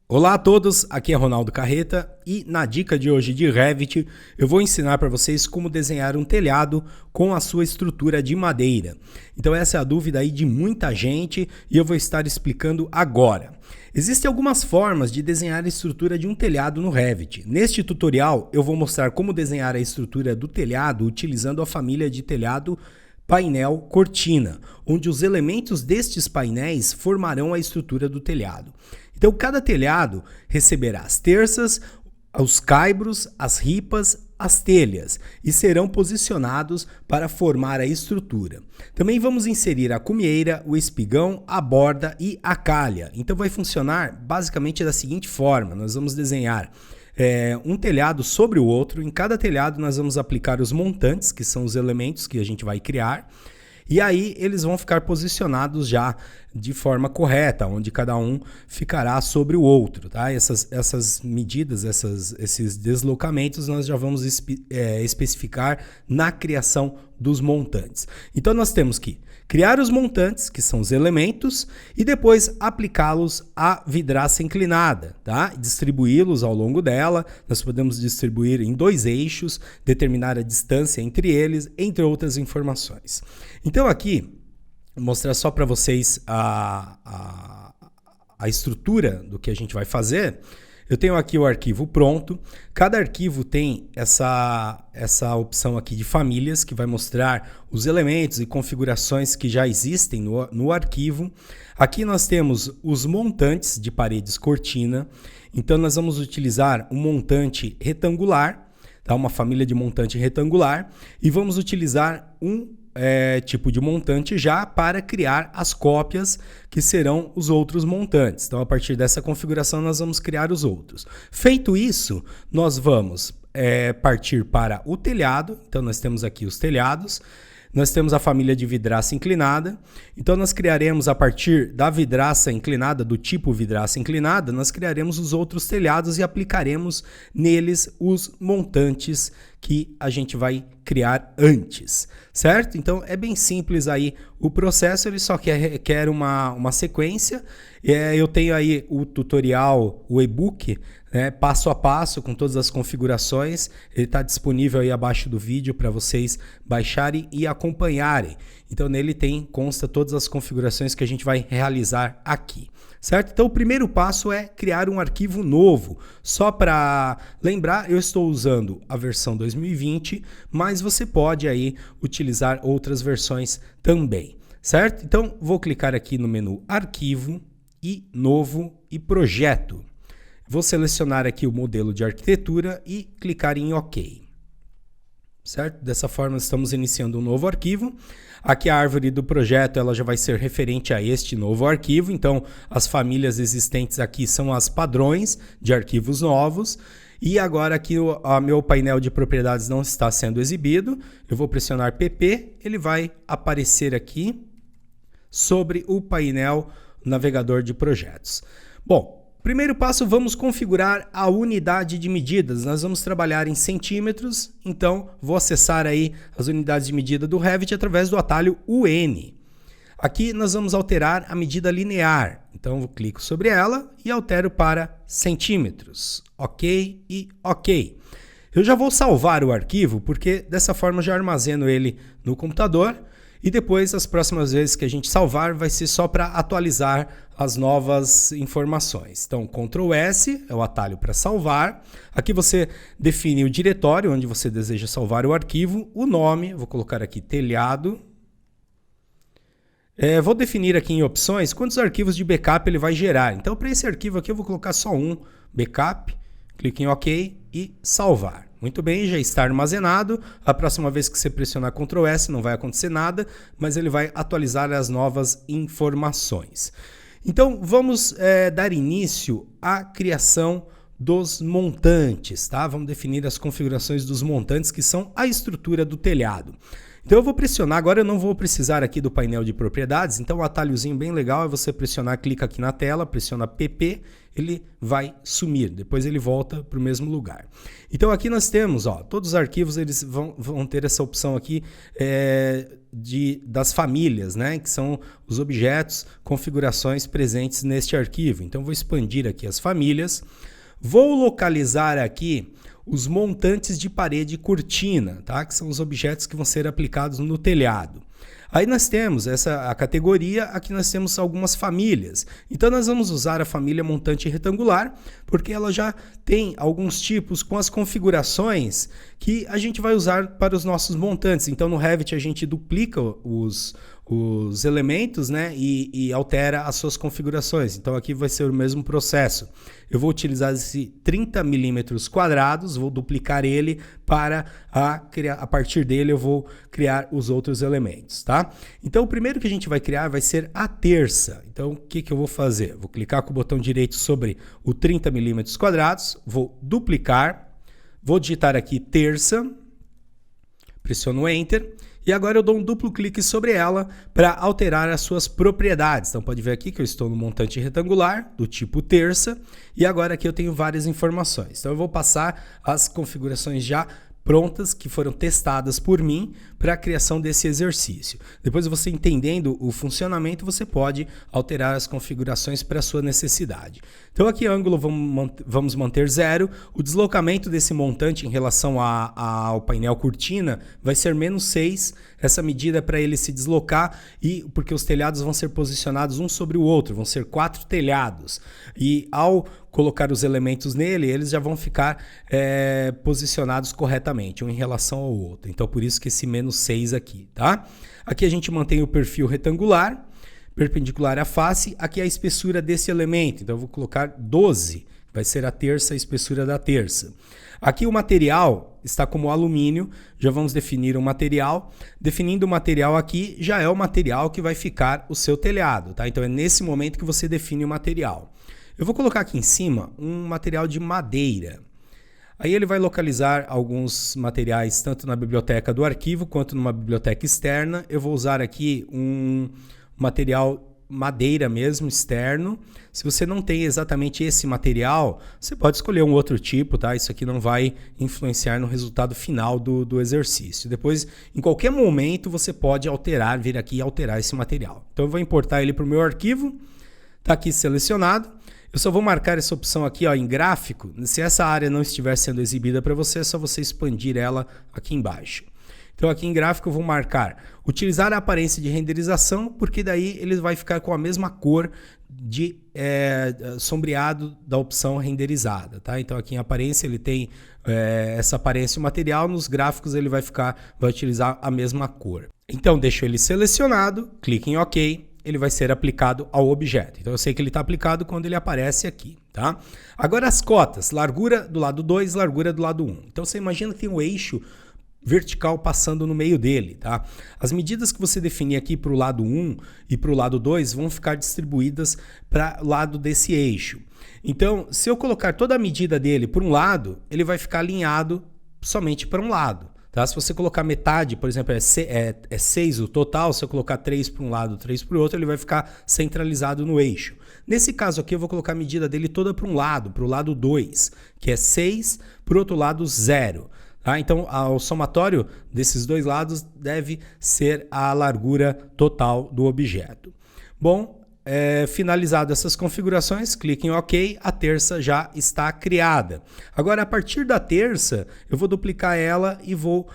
Olá a todos, aqui é Ronaldo Carreta e na dica de hoje de Revit eu vou ensinar para vocês como desenhar um telhado com a sua estrutura de madeira. Então essa é a dúvida aí de muita gente e eu vou estar explicando agora. Existem algumas formas de desenhar a estrutura de um telhado no Revit. Neste tutorial eu vou mostrar como desenhar a estrutura do telhado utilizando a família de telhado painel cortina, onde os elementos destes painéis formarão a estrutura do telhado. Então, cada telhado receberá as terças, os caibros, as ripas, as telhas e serão posicionados para formar a estrutura. Também vamos inserir a cumieira, o espigão, a borda e a calha. Então, vai funcionar basicamente da seguinte forma: nós vamos desenhar um telhado sobre o outro. Em cada telhado nós vamos aplicar os montantes, que são os elementos que a gente vai criar, e aí eles vão ficar posicionados já de forma correta, onde cada um ficará sobre o outro, tá? Essas medidas, esses deslocamentos nós já vamos especificar na criação dos montantes. Então nós temos que criar os montantes, que são os elementos, e depois aplicá-los à vidraça inclinada, tá? Distribuí-los ao longo dela. Nós podemos distribuir em 2 eixos, determinar a distância entre eles, entre outras informações. Então aqui, vou mostrar só para vocês a estrutura do que a gente vai fazer. Eu tenho aqui o arquivo pronto. Cada arquivo tem essa opção aqui de famílias, que vai mostrar os elementos e configurações que já existem no arquivo. Aqui nós temos os montantes de paredes cortina. Então nós vamos utilizar um montante retangular, tá? Uma família de montante retangular, e vamos utilizar um tipo de montante já para criar as cópias que serão os outros montantes. Então, a partir dessa configuração, nós vamos criar os outros. Feito isso, nós vamos partir para o telhado. Então, nós temos aqui os telhados. Nós temos a família de vidraça inclinada. Então, nós criaremos a partir da vidraça inclinada, do tipo vidraça inclinada, nós criaremos os outros telhados e aplicaremos neles os montantes que a gente vai criar antes, certo? Então, é bem simples aí o processo, ele só requer uma sequência. Eu tenho aí o tutorial, o e-book, passo a passo, com todas as configurações. Ele está disponível aí abaixo do vídeo para vocês baixarem e acompanharem. Então nele consta todas as configurações que a gente vai realizar aqui, certo? Então o primeiro passo é criar um arquivo novo. Só para lembrar, eu estou usando a versão 2020, mas você pode aí utilizar outras versões também, certo? Então vou clicar aqui no menu Arquivo e Novo e Projeto. Vou selecionar aqui o modelo de arquitetura e clicar em OK. Certo? Dessa forma estamos iniciando um novo arquivo. Aqui a árvore do projeto ela já vai ser referente a este novo arquivo. Então as famílias existentes aqui são as padrões de arquivos novos. E agora aqui o meu painel de propriedades não está sendo exibido. Eu vou pressionar PP, ele vai aparecer aqui sobre o painel navegador de projetos. Bom, primeiro passo, vamos configurar a unidade de medidas. Nós vamos trabalhar em centímetros, então vou acessar aí as unidades de medida do Revit através do atalho UN. Aqui nós vamos alterar a medida linear, então eu clico sobre ela e altero para centímetros. OK e OK. Eu já vou salvar o arquivo, porque dessa forma eu já armazeno ele no computador. E depois, as próximas vezes que a gente salvar, vai ser só para atualizar as novas informações. Então, Ctrl S é o atalho para salvar. Aqui você define o diretório onde você deseja salvar o arquivo, o nome, vou colocar aqui telhado. Vou definir aqui em opções quantos arquivos de backup ele vai gerar. Então, para esse arquivo aqui, eu vou colocar só um backup, clique em OK e salvar. Muito bem, já está armazenado. A próxima vez que você pressionar Ctrl S não vai acontecer nada, mas ele vai atualizar as novas informações. Então vamos dar início à criação dos montantes, tá? Vamos definir as configurações dos montantes, que são a estrutura do telhado. Então eu vou pressionar, agora eu não vou precisar aqui do painel de propriedades, então o atalhozinho bem legal é você pressionar, clica aqui na tela, pressiona PP, ele vai sumir, depois ele volta para o mesmo lugar. Então aqui nós temos, ó, todos os arquivos eles vão ter essa opção aqui das famílias, né, que são os objetos, configurações presentes neste arquivo. Então vou expandir aqui as famílias, vou localizar aqui os montantes de parede e cortina, tá? Que são os objetos que vão ser aplicados no telhado. Aí nós temos a categoria, aqui nós temos algumas famílias. Então nós vamos usar a família montante retangular, porque ela já tem alguns tipos com as configurações que a gente vai usar para os nossos montantes. Então no Revit a gente duplica os elementos, né, e altera as suas configurações. Então aqui vai ser o mesmo processo. Eu vou utilizar esse 30 milímetros quadrados, vou duplicar ele para a partir dele eu vou criar os outros elementos, tá? Então o primeiro que a gente vai criar vai ser a terça. Então o que eu vou fazer? Vou clicar com o botão direito sobre o 30 milímetros quadrados, vou duplicar, vou digitar aqui terça, pressiono Enter. E agora eu dou um duplo clique sobre ela para alterar as suas propriedades. Então pode ver aqui que eu estou no montante retangular do tipo terça e agora aqui eu tenho várias informações. Então eu vou passar as configurações já prontas que foram testadas por mim para a criação desse exercício. Depois você entendendo o funcionamento, você pode alterar as configurações para a sua necessidade. Então aqui ângulo vamos manter 0, o deslocamento desse montante em relação ao painel cortina vai ser -6, essa medida é para ele se deslocar porque os telhados vão ser posicionados um sobre o outro, vão ser 4 telhados e ao colocar os elementos nele, eles já vão ficar posicionados corretamente, um em relação ao outro. Então, por isso que esse -6 aqui, tá? Aqui a gente mantém o perfil retangular, perpendicular à face. Aqui a espessura desse elemento. Então, eu vou colocar 12, vai ser a terça, a espessura da terça. Aqui o material está como alumínio, já vamos definir o material. Definindo o material aqui, já é o material que vai ficar o seu telhado, tá? Então, é nesse momento que você define o material. Eu vou colocar aqui em cima um material de madeira. Aí ele vai localizar alguns materiais tanto na biblioteca do arquivo quanto numa biblioteca externa. Eu vou usar aqui um material madeira mesmo, externo. Se você não tem exatamente esse material, você pode escolher um outro tipo, tá? Isso aqui não vai influenciar no resultado final do exercício. Depois, em qualquer momento, você pode alterar, vir aqui e alterar esse material. Então eu vou importar ele para o meu arquivo. Está aqui selecionado. Eu só vou marcar essa opção aqui, ó, em gráfico. Se essa área não estiver sendo exibida para você, é só você expandir ela aqui embaixo. Então aqui em gráfico eu vou marcar utilizar a aparência de renderização, porque daí ele vai ficar com a mesma cor de sombreado da opção renderizada, tá? Então aqui em aparência ele tem essa aparência material, nos gráficos ele vai utilizar a mesma cor. Então deixo ele selecionado, clique em OK. Ele vai ser aplicado ao objeto. Então eu sei que ele está aplicado quando ele aparece aqui, tá? Agora as cotas, largura do lado 2, largura do lado 1. Então você imagina que tem um eixo vertical passando no meio dele, tá? As medidas que você definir aqui para o lado 1 e para o lado 2 vão ficar distribuídas para o lado desse eixo. Então, se eu colocar toda a medida dele por um lado, ele vai ficar alinhado somente para um lado. Tá? Se você colocar metade, por exemplo, é 6 o total, se eu colocar 3 para um lado, 3 para o outro, ele vai ficar centralizado no eixo. Nesse caso aqui, eu vou colocar a medida dele toda para um lado, para o lado 2, que é 6, para o outro lado 0. Tá? Então, o somatório desses dois lados deve ser a largura total do objeto. Bom, finalizado essas configurações, clique em OK, a terça já está criada. Agora, a partir da terça, eu vou duplicar ela e vou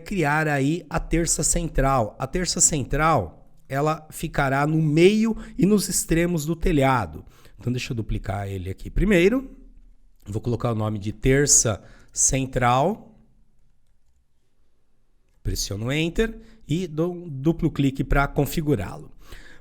criar aí a terça central. A terça central, ela ficará no meio e nos extremos do telhado. Então, deixa eu duplicar ele aqui primeiro. Vou colocar o nome de terça central. Pressiono Enter e dou um duplo clique para configurá-lo.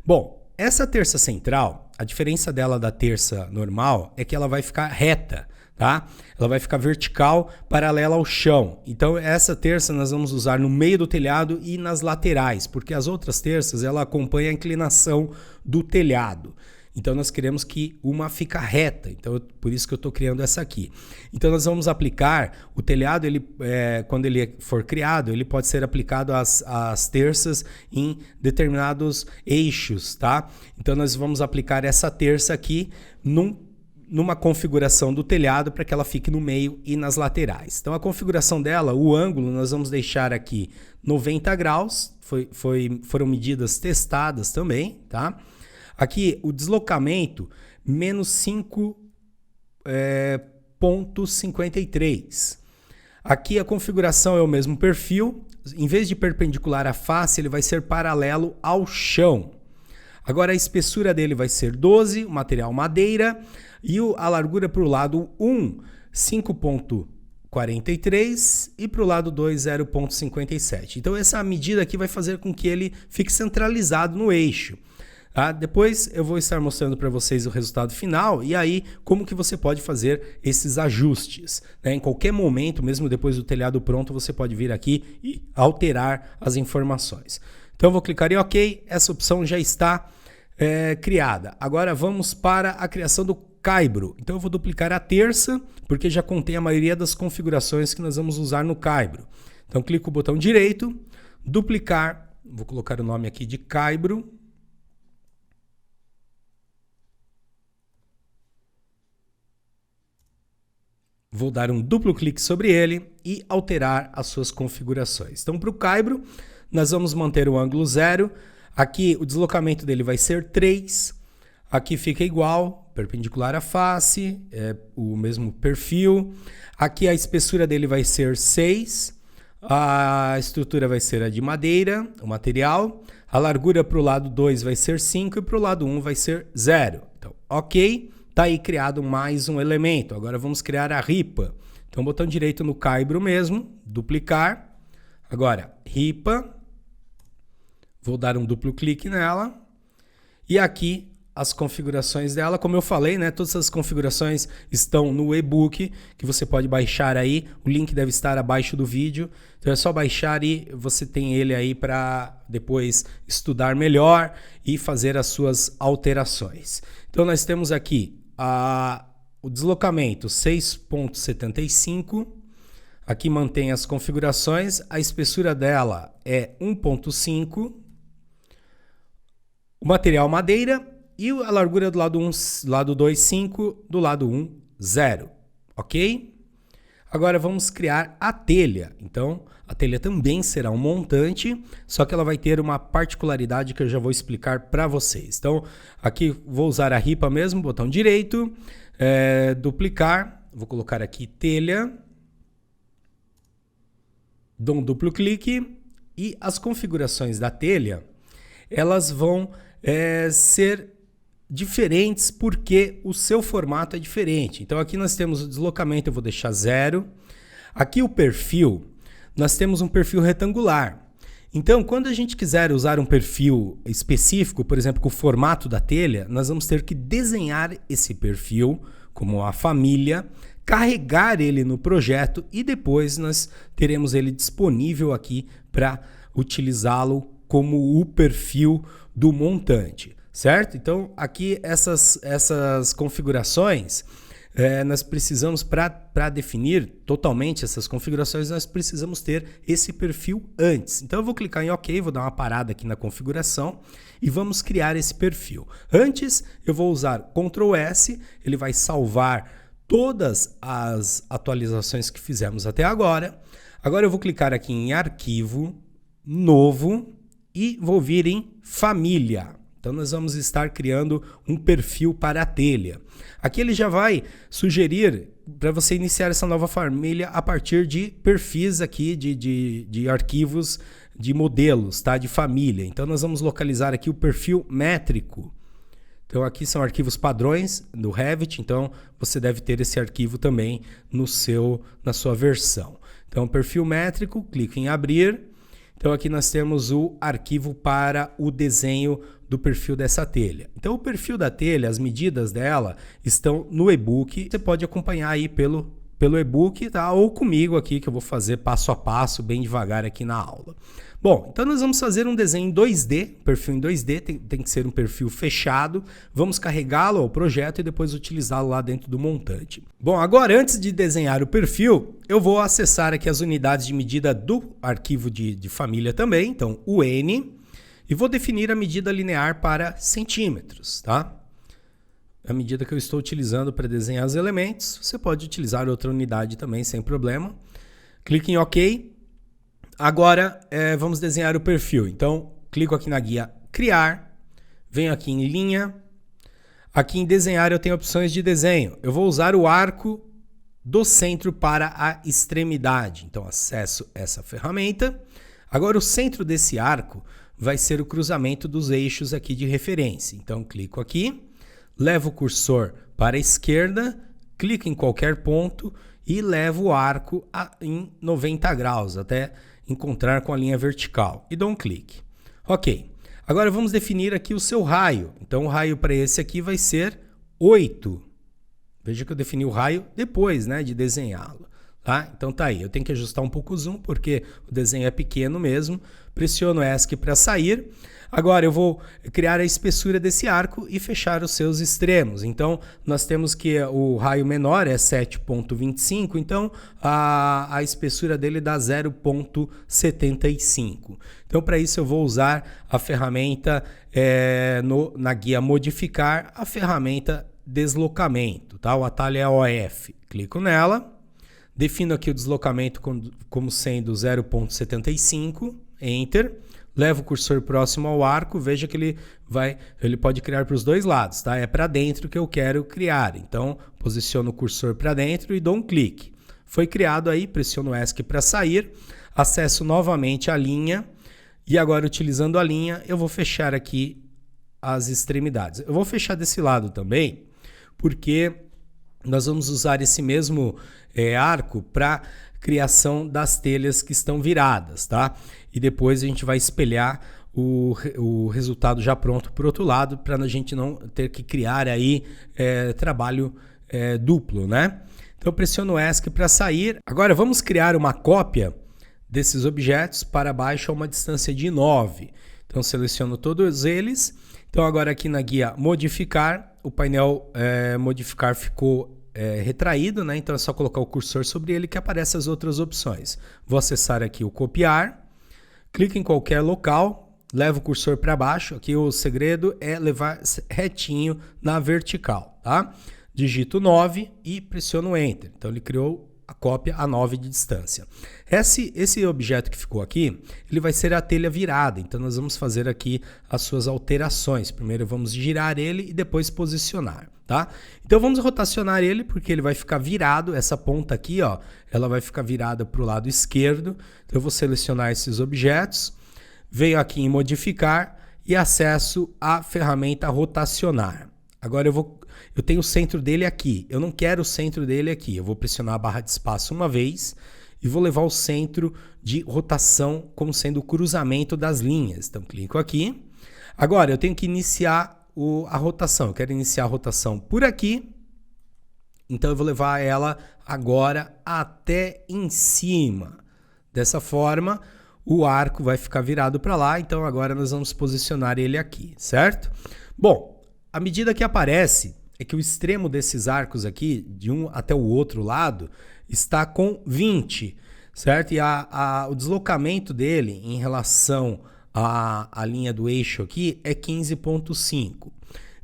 Bom, essa terça central, a diferença dela da terça normal é que ela vai ficar reta, tá? Ela vai ficar vertical, paralela ao chão. Então essa terça nós vamos usar no meio do telhado e nas laterais, porque as outras terças ela acompanha a inclinação do telhado. Então nós queremos que uma fica reta, então por isso que eu estou criando essa aqui. Então nós vamos aplicar o telhado, quando ele for criado, ele pode ser aplicado às terças em determinados eixos, tá? Então nós vamos aplicar essa terça aqui numa configuração do telhado para que ela fique no meio e nas laterais. Então a configuração dela, o ângulo, nós vamos deixar aqui 90 graus, foram medidas testadas também, tá? Aqui o deslocamento, menos 5,53. Aqui a configuração é o mesmo perfil, em vez de perpendicular à face, ele vai ser paralelo ao chão. Agora a espessura dele vai ser 12, o material madeira, e a largura para o lado 1, 5,43 e para o lado 2, 0,57. Então essa medida aqui vai fazer com que ele fique centralizado no eixo. Tá? Depois eu vou estar mostrando para vocês o resultado final e aí como que você pode fazer esses ajustes. Né? Em qualquer momento, mesmo depois do telhado pronto, você pode vir aqui e alterar as informações. Então eu vou clicar em OK, essa opção já está criada. Agora vamos para a criação do caibro. Então eu vou duplicar a terça, porque já contém a maioria das configurações que nós vamos usar no caibro. Então clico o botão direito, duplicar, vou colocar o nome aqui de caibro. Vou dar um duplo clique sobre ele e alterar as suas configurações. Então, para o caibro, nós vamos manter o ângulo 0. Aqui, o deslocamento dele vai ser 3. Aqui fica igual, perpendicular à face, o mesmo perfil. Aqui, a espessura dele vai ser 6. A estrutura vai ser a de madeira, o material. A largura para o lado 2 vai ser 5 e para o lado 1 vai ser 0. Então, OK. Está aí criado mais um elemento. Agora vamos criar a ripa. Então, botão direito no caibro mesmo, duplicar. Agora, ripa. Vou dar um duplo clique nela. E aqui as configurações dela. Como eu falei, né, todas as configurações estão no e-book, que você pode baixar aí. O link deve estar abaixo do vídeo. Então é só baixar e você tem ele aí para depois estudar melhor e fazer as suas alterações. Então nós temos aqui o deslocamento 6,75. Aqui mantém as configurações. A espessura dela é 1,5. O material madeira e a largura do lado 2, 5, do lado 1, 0. Ok? Agora vamos criar a telha. Então, a telha também será um montante, só que ela vai ter uma particularidade que eu já vou explicar para vocês. Então, aqui vou usar a ripa mesmo, botão direito, duplicar, vou colocar aqui telha, dou um duplo clique e as configurações da telha, elas vão ser diferentes porque o seu formato é diferente. Então aqui nós temos o deslocamento, eu vou deixar 0. Aqui o perfil, nós temos um perfil retangular. Então quando a gente quiser usar um perfil específico, por exemplo, com o formato da telha, nós vamos ter que desenhar esse perfil como a família, carregar ele no projeto e depois nós teremos ele disponível aqui para utilizá-lo como o perfil do montante. Certo? Então, aqui essas configurações, nós precisamos, para definir totalmente essas configurações, nós precisamos ter esse perfil antes. Então, eu vou clicar em OK, vou dar uma parada aqui na configuração e vamos criar esse perfil. Antes, eu vou usar Ctrl S, ele vai salvar todas as atualizações que fizemos até agora. Agora, eu vou clicar aqui em Arquivo, Novo e vou vir em Família. Então nós vamos estar criando um perfil para a telha. Aqui ele já vai sugerir para você iniciar essa nova família a partir de perfis aqui de arquivos de modelos, tá? De família. Então nós vamos localizar aqui o perfil métrico. Então aqui são arquivos padrões do Revit, então você deve ter esse arquivo também na sua versão. Então perfil métrico, clico em abrir. Então aqui nós temos o arquivo para o desenho do perfil dessa telha. Então o perfil da telha, as medidas dela estão no e-book. Você pode acompanhar aí pelo pelo e-book, tá? Ou comigo aqui, que eu vou fazer passo a passo, bem devagar aqui na aula. Bom, então nós vamos fazer um desenho em 2D, perfil em 2D, tem que ser um perfil fechado. Vamos carregá-lo ao projeto e depois utilizá-lo lá dentro do montante. Bom, agora antes de desenhar o perfil, eu vou acessar aqui as unidades de medida do arquivo de família também, então UN, e vou definir a medida linear para centímetros, tá? A medida que eu estou utilizando para desenhar os elementos. Você pode utilizar outra unidade também, sem problema. Clique em OK. Agora, vamos desenhar o perfil. Então, clico aqui na guia Criar. Venho aqui em Linha. Aqui em Desenhar eu tenho opções de desenho. Eu vou usar o arco do centro para a extremidade. Então, acesso essa ferramenta. Agora, o centro desse arco vai ser o cruzamento dos eixos aqui de referência. Então, clico aqui. Levo o cursor para a esquerda, clico em qualquer ponto e levo o arco em 90 graus, até encontrar com a linha vertical. E dou um clique. Ok. Agora vamos definir aqui o seu raio. Então o raio para esse aqui vai ser 8. Veja que eu defini o raio depois, né, de desenhá-lo. Tá? Então tá aí. Eu tenho que ajustar um pouco o zoom, porque o desenho é pequeno mesmo. Pressiono ESC para sair. Agora eu vou criar a espessura desse arco e fechar os seus extremos. Então nós temos que o raio menor é 7,25, então a espessura dele dá 0,75. Então para isso eu vou usar a ferramenta na guia modificar, a ferramenta deslocamento, tá? O atalho é OF. Clico nela, defino aqui o deslocamento como sendo 0,75, Enter. Levo o cursor próximo ao arco, veja que ele pode criar para os dois lados, tá? É para dentro que eu quero criar. Então, posiciono o cursor para dentro e dou um clique. Foi criado aí, pressiono ESC para sair, acesso novamente a linha e agora utilizando a linha, eu vou fechar aqui as extremidades. Eu vou fechar desse lado também, porque nós vamos usar esse mesmo arco para criação das telhas que estão viradas, tá? E depois a gente vai espelhar o resultado já pronto para o outro lado, para a gente não ter que criar aí trabalho duplo, né? Então pressiono ESC para sair. Agora vamos criar uma cópia desses objetos para baixo a uma distância de 9. Então seleciono todos eles. Então agora aqui na guia modificar, o painel modificar ficou retraído, né? Então é só colocar o cursor sobre ele que aparecem as outras opções. Vou acessar aqui o copiar, clico em qualquer local, levo o cursor para baixo. Aqui o segredo é levar retinho na vertical, tá? Digito 9 e pressiono Enter. Então ele criou a cópia a 9 de distância. Esse objeto que ficou aqui, ele vai ser a telha virada. Então nós vamos fazer aqui as suas alterações. Primeiro vamos girar ele e depois posicionar, tá? Então vamos rotacionar ele porque ele vai ficar virado. Essa ponta aqui, ó, ela vai ficar virada para o lado esquerdo. Então eu vou selecionar esses objetos, venho aqui em modificar e acesso a ferramenta rotacionar. Agora eu tenho o centro dele aqui. Eu não quero o centro dele aqui. Eu vou pressionar a barra de espaço uma vez e vou levar o centro de rotação como sendo o cruzamento das linhas. Então clico aqui. Agora eu tenho que iniciar a rotação. Eu quero iniciar a rotação por aqui. Então eu vou levar ela agora até em cima. Dessa forma, o arco vai ficar virado para lá. Então agora nós vamos posicionar ele aqui, certo? Bom, a medida que aparece é que o extremo desses arcos aqui, de um até o outro lado, está com 20, certo? E o deslocamento dele em relação à linha do eixo aqui é 15,5.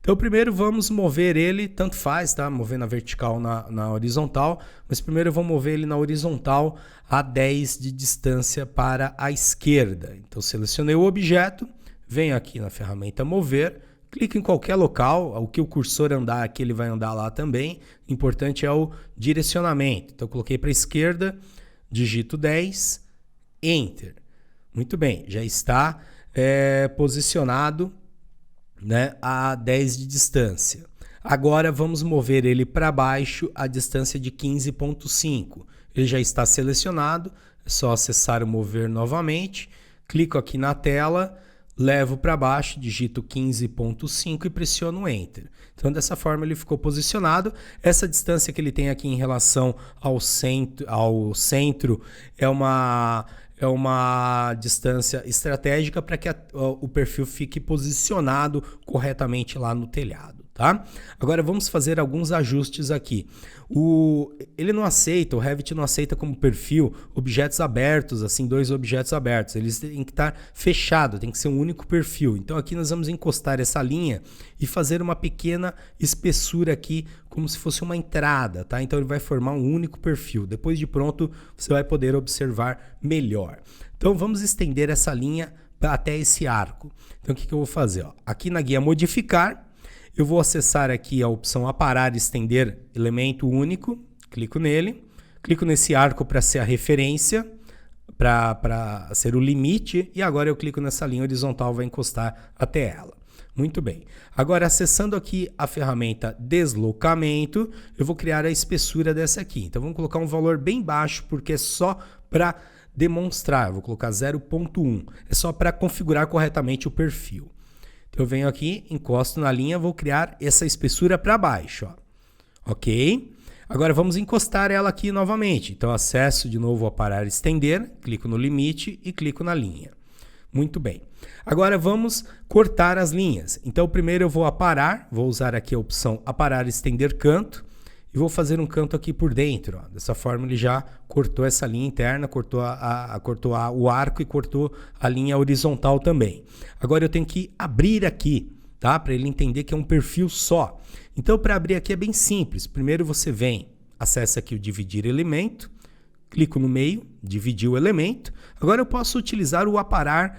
Então primeiro vamos mover ele, tanto faz, tá? Mover na vertical, na horizontal, mas primeiro eu vou mover ele na horizontal a 10 de distância para a esquerda. Então selecionei o objeto, venho aqui na ferramenta mover, clique em qualquer local, o que o cursor andar aqui ele vai andar lá também. O importante é o direcionamento. Então coloquei para a esquerda, digito 10, Enter. Muito bem, já está posicionado, né, a 10 de distância. Agora vamos mover ele para baixo a distância de 15,5. Ele já está selecionado, é só acessar o mover novamente. Clico aqui na tela, levo para baixo, digito 15.5 e pressiono Enter. Então, dessa forma, ele ficou posicionado. Essa distância que ele tem aqui em relação ao centro é uma distância estratégica para que o perfil fique posicionado corretamente lá no telhado, tá? Agora vamos fazer alguns ajustes aqui. Ele não aceita, o Revit não aceita como perfil objetos abertos, assim, 2 objetos abertos. Eles têm que estar fechados, tem que ser um único perfil. Então aqui nós vamos encostar essa linha e fazer uma pequena espessura aqui, como se fosse uma entrada, tá? Então ele vai formar um único perfil. Depois de pronto, você vai poder observar melhor. Então vamos estender essa linha até esse arco. Então o que eu vou fazer? Ó? Aqui na guia modificar, eu vou acessar aqui a opção aparar e estender elemento único, clico nele, clico nesse arco para ser a referência, para ser o limite, e agora eu clico nessa linha horizontal, vai encostar até ela. Muito bem. Agora, acessando aqui a ferramenta deslocamento, eu vou criar a espessura dessa aqui. Então vamos colocar um valor bem baixo, porque é só para demonstrar. Eu vou colocar 0.1, é só para configurar corretamente o perfil. Então eu venho aqui, encosto na linha, vou criar essa espessura para baixo, ó. Ok? Agora vamos encostar ela aqui novamente. Então acesso de novo a aparar e estender, clico no limite e clico na linha. Muito bem. Agora vamos cortar as linhas. Então primeiro eu vou aparar, vou usar aqui a opção aparar e estender canto e vou fazer um canto aqui por dentro, ó. Dessa forma ele já cortou essa linha interna, cortou o arco e cortou a linha horizontal também. Agora eu tenho que abrir aqui, tá? Para ele entender que é um perfil só. Então para abrir aqui é bem simples. Primeiro você vem, acessa aqui o dividir elemento, clico no meio, dividir o elemento. Agora eu posso utilizar o aparar,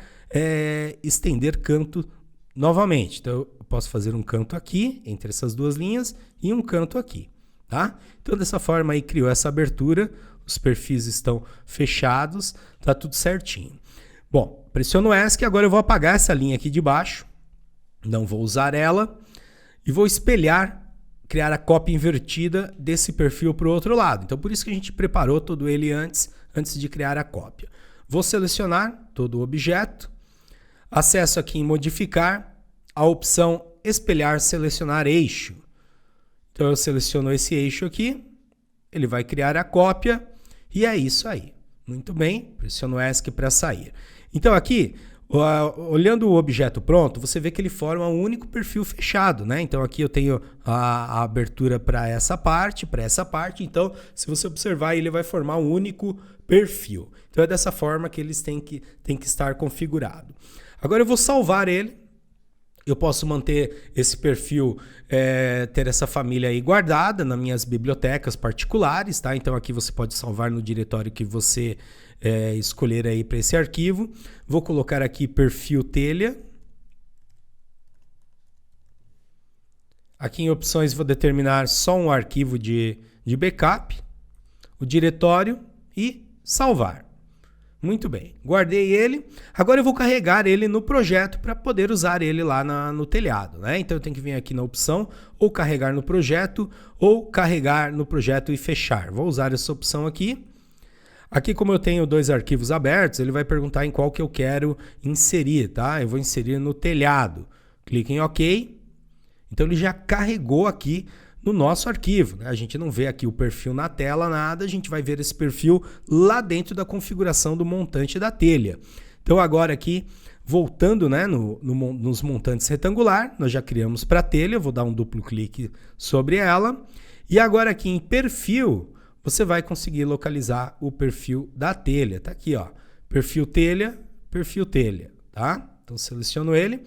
estender canto novamente. Então eu posso fazer um canto aqui, entre essas duas linhas, e um canto aqui. Tá? Então dessa forma aí criou essa abertura, os perfis estão fechados, tá tudo certinho. Bom, pressiono ESC, agora eu vou apagar essa linha aqui de baixo, não vou usar ela, e vou espelhar, criar a cópia invertida desse perfil para o outro lado. Então por isso que a gente preparou todo ele antes de criar a cópia. Vou selecionar todo o objeto, acesso aqui em modificar, a opção espelhar, selecionar eixo. Então eu seleciono esse eixo aqui, ele vai criar a cópia e é isso aí. Muito bem, pressiono ESC para sair. Então aqui, olhando o objeto pronto, você vê que ele forma um único perfil fechado, né? Então aqui eu tenho a abertura para essa parte, então se você observar ele vai formar um único perfil. Então é dessa forma que eles têm que estar configurados. Agora eu vou salvar ele. Eu posso manter esse perfil, ter essa família aí guardada nas minhas bibliotecas particulares, tá? Então aqui você pode salvar no diretório que você escolher aí para esse arquivo. Vou colocar aqui perfil telha. Aqui em opções vou determinar só um arquivo de backup, o diretório e salvar. Muito bem, guardei ele. Agora eu vou carregar ele no projeto para poder usar ele lá no telhado, né? Então eu tenho que vir aqui na opção ou carregar no projeto e fechar. Vou usar essa opção aqui. Aqui, como eu tenho 2 arquivos abertos, ele vai perguntar em qual que eu quero inserir, tá? Eu vou inserir no telhado. Clique em OK. Então ele já carregou aqui no nosso arquivo, né? A gente não vê aqui o perfil na tela, nada, a gente vai ver esse perfil lá dentro da configuração do montante da telha. Então agora aqui, voltando, né, nos montantes retangular, nós já criamos para a telha, eu vou dar um duplo clique sobre ela, e agora aqui em perfil, você vai conseguir localizar o perfil da telha, tá aqui, ó, perfil telha, tá? Então seleciono ele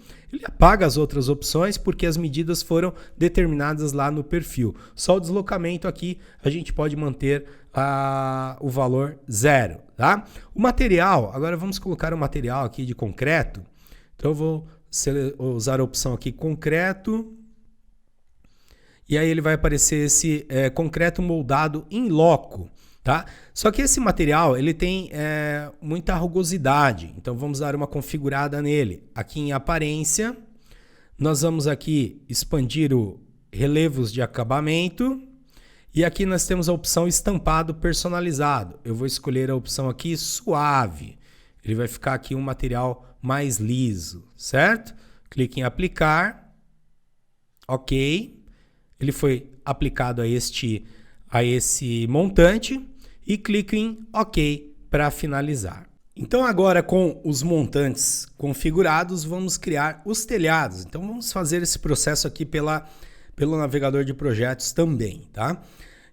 apaga as outras opções porque as medidas foram determinadas lá no perfil. Só o deslocamento aqui a gente pode manter o valor 0, tá? O material, agora vamos colocar o material aqui de concreto. Então eu vou usar a opção aqui concreto e aí ele vai aparecer esse concreto moldado in loco. Tá? Só que esse material ele tem muita rugosidade, então vamos dar uma configurada nele. Aqui em aparência, nós vamos aqui expandir o relevos de acabamento e aqui nós temos a opção estampado personalizado. Eu vou escolher a opção aqui suave, ele vai ficar aqui um material mais liso, certo? Clique em aplicar, ok, ele foi aplicado a esse montante e clique em ok para finalizar. Então agora com os montantes configurados, vamos criar os telhados. Então vamos fazer esse processo aqui pelo navegador de projetos também, tá?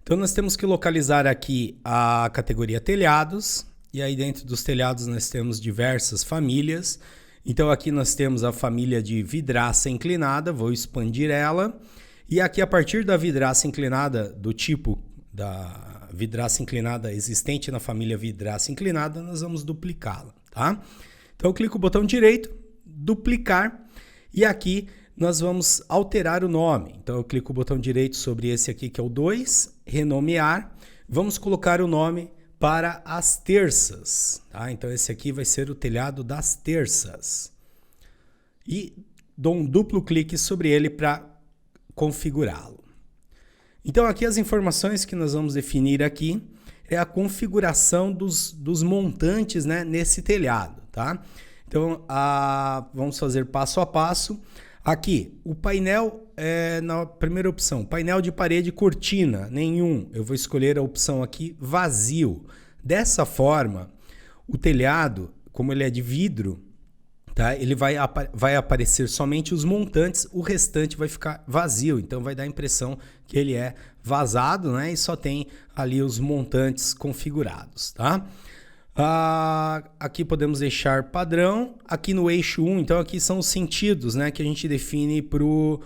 Então nós temos que localizar aqui a categoria telhados, e aí dentro dos telhados nós temos diversas famílias. Então aqui nós temos a família de vidraça inclinada, vou expandir ela, e aqui a partir da vidraça inclinada, do tipo da vidraça inclinada existente na família vidraça inclinada, nós vamos duplicá-la, tá? Então eu clico no botão direito, duplicar, e aqui nós vamos alterar o nome. Então eu clico no botão direito sobre esse aqui que é o 2, renomear, vamos colocar o nome para as terças, tá? Então esse aqui vai ser o telhado das terças. E dou um duplo clique sobre ele para configurá-lo. Então aqui as informações que nós vamos definir aqui é a configuração dos montantes, né, nesse telhado, tá? Então vamos fazer passo a passo. Aqui o painel na primeira opção, painel de parede cortina, nenhum. Eu vou escolher a opção aqui vazio. Dessa forma, o telhado, como ele é de vidro, tá? Ele vai aparecer somente os montantes, o restante vai ficar vazio, então vai dar a impressão que ele é vazado, né? E só tem ali os montantes configurados, tá? Aqui podemos deixar padrão, aqui no eixo 1, então aqui são os sentidos, né, que a gente define pro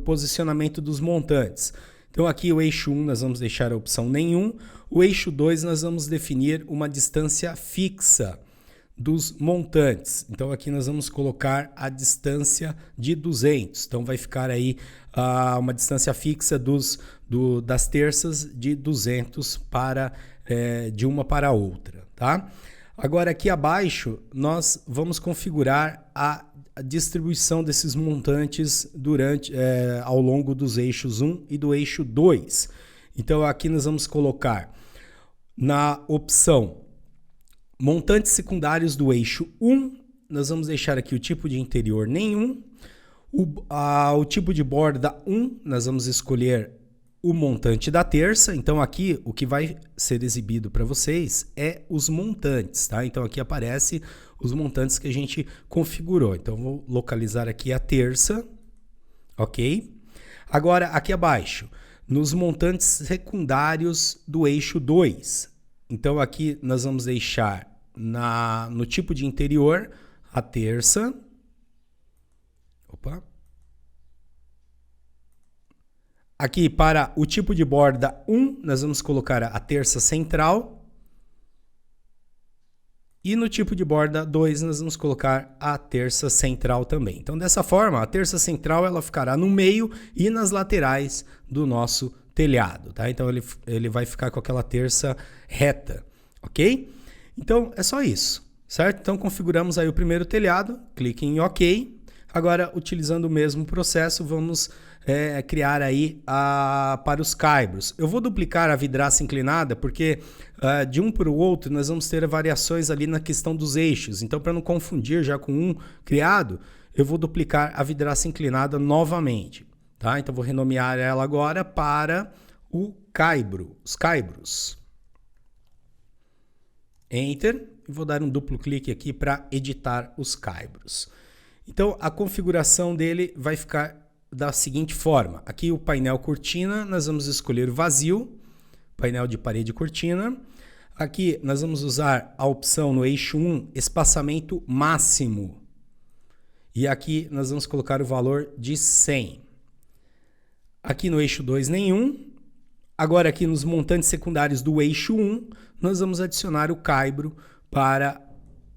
posicionamento dos montantes. Então aqui o eixo 1 nós vamos deixar a opção nenhum, o eixo 2 nós vamos definir uma distância fixa dos montantes. Então aqui nós vamos colocar a distância de 200. Então vai ficar aí uma distância fixa das terças de 200 de uma para a outra, tá? Agora aqui abaixo nós vamos configurar a distribuição desses montantes ao longo dos eixos 1 e do eixo 2. Então aqui nós vamos colocar na opção montantes secundários do eixo 1, nós vamos deixar aqui o tipo de interior nenhum. O tipo de borda 1, nós vamos escolher o montante da terça. Então aqui o que vai ser exibido para vocês é os montantes, tá? Então aqui aparece os montantes que a gente configurou. Então vou localizar aqui a terça, ok? Agora aqui abaixo, nos montantes secundários do eixo 2. Então aqui nós vamos deixar no tipo de interior a terça. Opa. Aqui para o tipo de borda 1, nós vamos colocar a terça central. E no tipo de borda 2, nós vamos colocar a terça central também. Então dessa forma, a terça central ela ficará no meio e nas laterais do nosso telhado, tá? Então ele vai ficar com aquela terça reta, ok? Então é só isso, certo? Então configuramos aí o primeiro telhado, clique em OK. Agora, utilizando o mesmo processo, vamos criar aí para os caibros. Eu vou duplicar a vidraça inclinada porque de um para o outro nós vamos ter variações ali na questão dos eixos. Então, para não confundir já com um criado, eu vou duplicar a vidraça inclinada novamente. Tá? Então, vou renomear ela agora para o caibro, os caibros. Enter. E vou dar um duplo clique aqui para editar os caibros. Então, a configuração dele vai ficar da seguinte forma. Aqui o painel cortina, nós vamos escolher vazio, painel de parede cortina. Aqui nós vamos usar a opção no eixo 1, espaçamento máximo. E aqui nós vamos colocar o valor de 100. Aqui no eixo 2, nenhum. Agora aqui nos montantes secundários do eixo 1, nós vamos adicionar o caibro para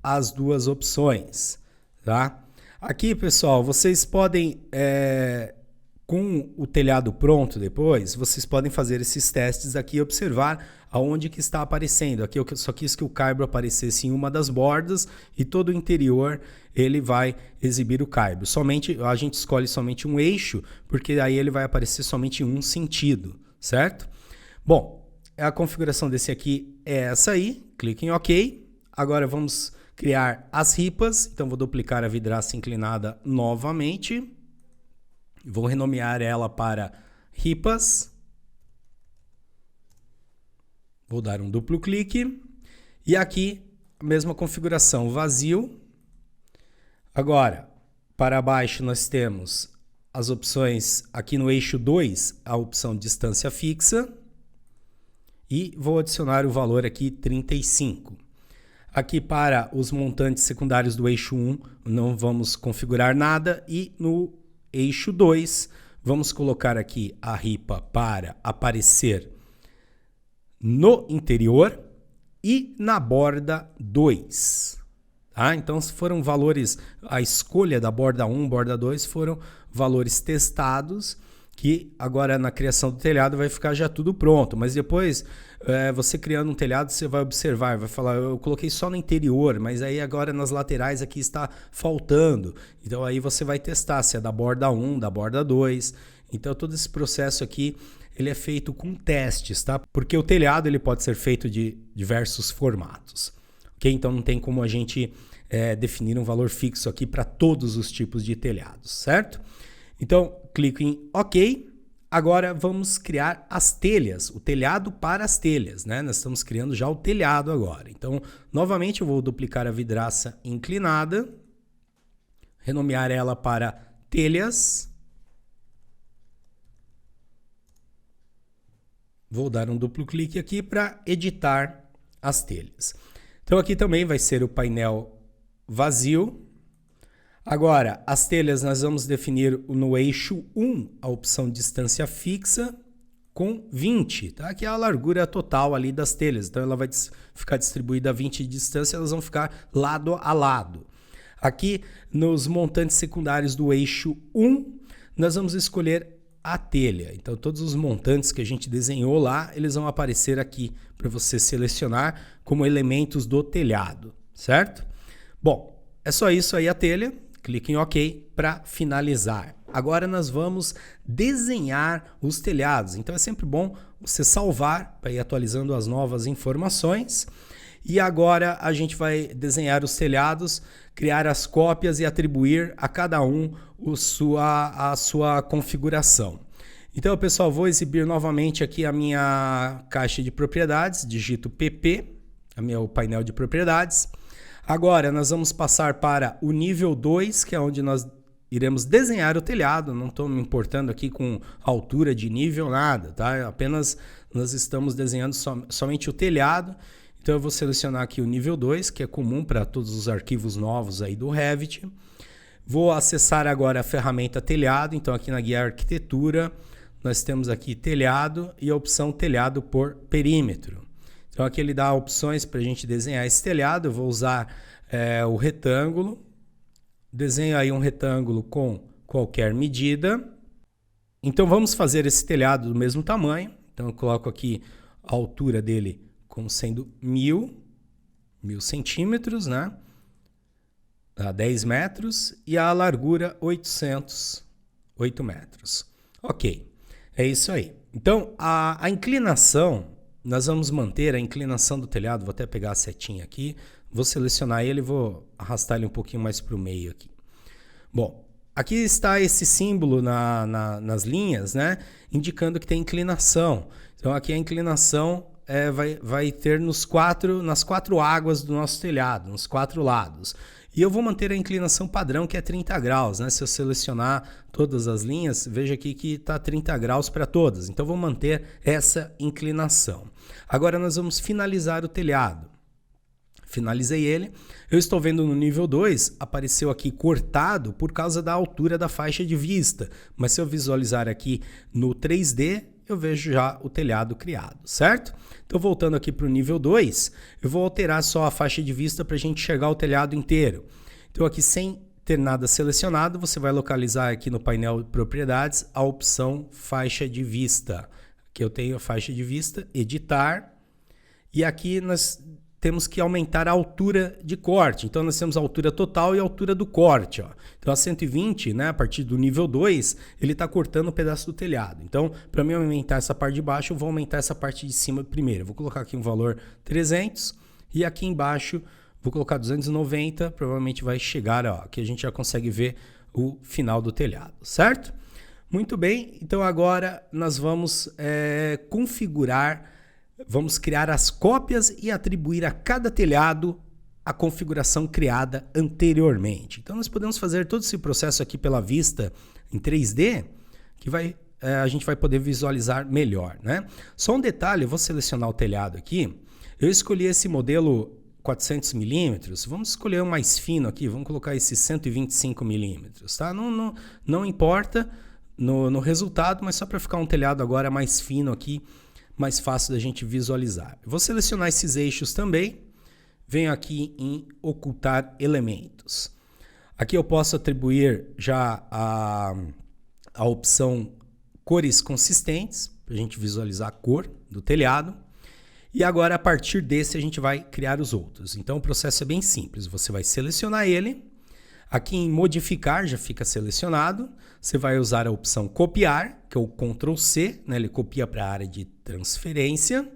as duas opções, tá? Aqui, pessoal, vocês podem, com o telhado pronto depois, vocês podem fazer esses testes aqui e observar aonde que está aparecendo. Aqui eu só quis que o caibro aparecesse em uma das bordas e todo o interior ele vai exibir o caibro. A gente escolhe somente um eixo, porque aí ele vai aparecer somente em um sentido, certo? Bom, a configuração desse aqui é essa aí. Clique em OK. Agora vamos criar as ripas. Então vou duplicar a vidraça inclinada novamente. Vou renomear ela para ripas. Vou dar um duplo clique. E aqui, a mesma configuração, vazio. Agora, para baixo nós temos as opções, aqui no eixo 2, a opção distância fixa. E vou adicionar o valor aqui 35. Aqui para os montantes secundários do eixo 1, não vamos configurar nada. E no eixo 2, vamos colocar aqui a ripa para aparecer no interior e na borda 2. Tá? Então, foram valores, a escolha da borda 1, borda 2 foram valores testados, que agora na criação do telhado vai ficar já tudo pronto. Mas depois, você criando um telhado, você vai observar, vai falar, eu coloquei só no interior, mas aí agora nas laterais aqui está faltando. Então aí você vai testar se é da borda 1, da borda 2. Então todo esse processo aqui, ele é feito com testes, tá? Porque o telhado ele pode ser feito de diversos formatos. Ok? Então não tem como a gente definir um valor fixo aqui para todos os tipos de telhados, certo? Então, clico em OK. Agora vamos criar as telhas, o telhado para as telhas, né? Nós estamos criando já o telhado agora. Então, novamente eu vou duplicar a vidraça inclinada, renomear ela para telhas. Vou dar um duplo clique aqui para editar as telhas. Então aqui também vai ser o painel vazio. Agora, as telhas nós vamos definir no eixo 1 a opção distância fixa com 20, tá? Que é a largura total ali das telhas. Então ela vai ficar distribuída a 20 de distância, elas vão ficar lado a lado. Aqui nos montantes secundários do eixo 1, nós vamos escolher a telha. Então todos os montantes que a gente desenhou lá, eles vão aparecer aqui para você selecionar como elementos do telhado, certo? Bom, é só isso aí a telha. Clique em OK para finalizar. Agora nós vamos desenhar os telhados. Então é sempre bom você salvar para ir atualizando as novas informações. E agora a gente vai desenhar os telhados, criar as cópias e atribuir a cada um a sua configuração. Então, pessoal, vou exibir novamente aqui a minha caixa de propriedades, digito PP, o painel de propriedades. Agora nós vamos passar para o nível 2, que é onde nós iremos desenhar o telhado. Não estou me importando aqui com altura de nível, nada, tá? Apenas nós estamos desenhando somente o telhado. Então eu vou selecionar aqui o nível 2, que é comum para todos os arquivos novos aí do Revit. Vou acessar agora a ferramenta telhado. Então aqui na guia arquitetura, nós temos aqui telhado e a opção telhado por perímetro. Então aqui ele dá opções para a gente desenhar esse telhado. Eu vou usar o retângulo. Desenho aí um retângulo com qualquer medida. Então vamos fazer esse telhado do mesmo tamanho. Então eu coloco aqui a altura dele como sendo 1000 centímetros, né? A 10 metros e a largura 8 metros. Ok, é isso aí. Então a inclinação, nós vamos manter a inclinação do telhado. Vou até pegar a setinha aqui, vou selecionar ele e vou arrastar ele um pouquinho mais para o meio aqui. Bom, aqui está esse símbolo nas linhas, né? Indicando que tem inclinação. Então aqui a inclinação vai ter nas quatro águas do nosso telhado, nos 4 lados. E eu vou manter a inclinação padrão, que é 30 graus, né? Se eu selecionar todas as linhas, veja aqui que está 30 graus para todas. Então, vou manter essa inclinação. Agora, nós vamos finalizar o telhado. Finalizei ele. Eu estou vendo no nível 2, apareceu aqui cortado por causa da altura da faixa de vista. Mas se eu visualizar aqui no 3D, eu vejo já o telhado criado, certo? Então, voltando aqui para o nível 2, eu vou alterar só a faixa de vista para a gente enxergar o telhado inteiro. Então, aqui sem ter nada selecionado, você vai localizar aqui no painel de propriedades a opção faixa de vista. Aqui eu tenho a faixa de vista, editar, e aqui nós temos que aumentar a altura de corte. Então, nós temos a altura total e a altura do corte. Ó. Então, a 120, né, a partir do nível 2, ele está cortando um pedaço do telhado. Então, para mim aumentar essa parte de baixo, eu vou aumentar essa parte de cima primeiro. Eu vou colocar aqui um valor 300 e aqui embaixo Vou colocar 290, provavelmente vai chegar, ó, aqui a gente já consegue ver o final do telhado, certo? Muito bem, então agora nós vamos configurar, vamos criar as cópias e atribuir a cada telhado a configuração criada anteriormente. Então nós podemos fazer todo esse processo aqui pela vista em 3D, que a gente vai poder visualizar melhor, né? Só um detalhe, eu vou selecionar o telhado aqui. Eu escolhi esse modelo 400 milímetros, vamos escolher o mais fino aqui, vamos colocar esse 125 milímetros, tá? Não importa no resultado, mas só para ficar um telhado agora mais fino aqui, mais fácil da gente visualizar. Eu vou selecionar esses eixos também, venho aqui em ocultar elementos. Aqui eu posso atribuir já a opção cores consistentes, para a gente visualizar a cor do telhado. E agora, a partir desse, a gente vai criar os outros. Então, o processo é bem simples. Você vai selecionar ele. Aqui em modificar, já fica selecionado. Você vai usar a opção copiar, que é o Ctrl C, né? Ele copia para a área de transferência.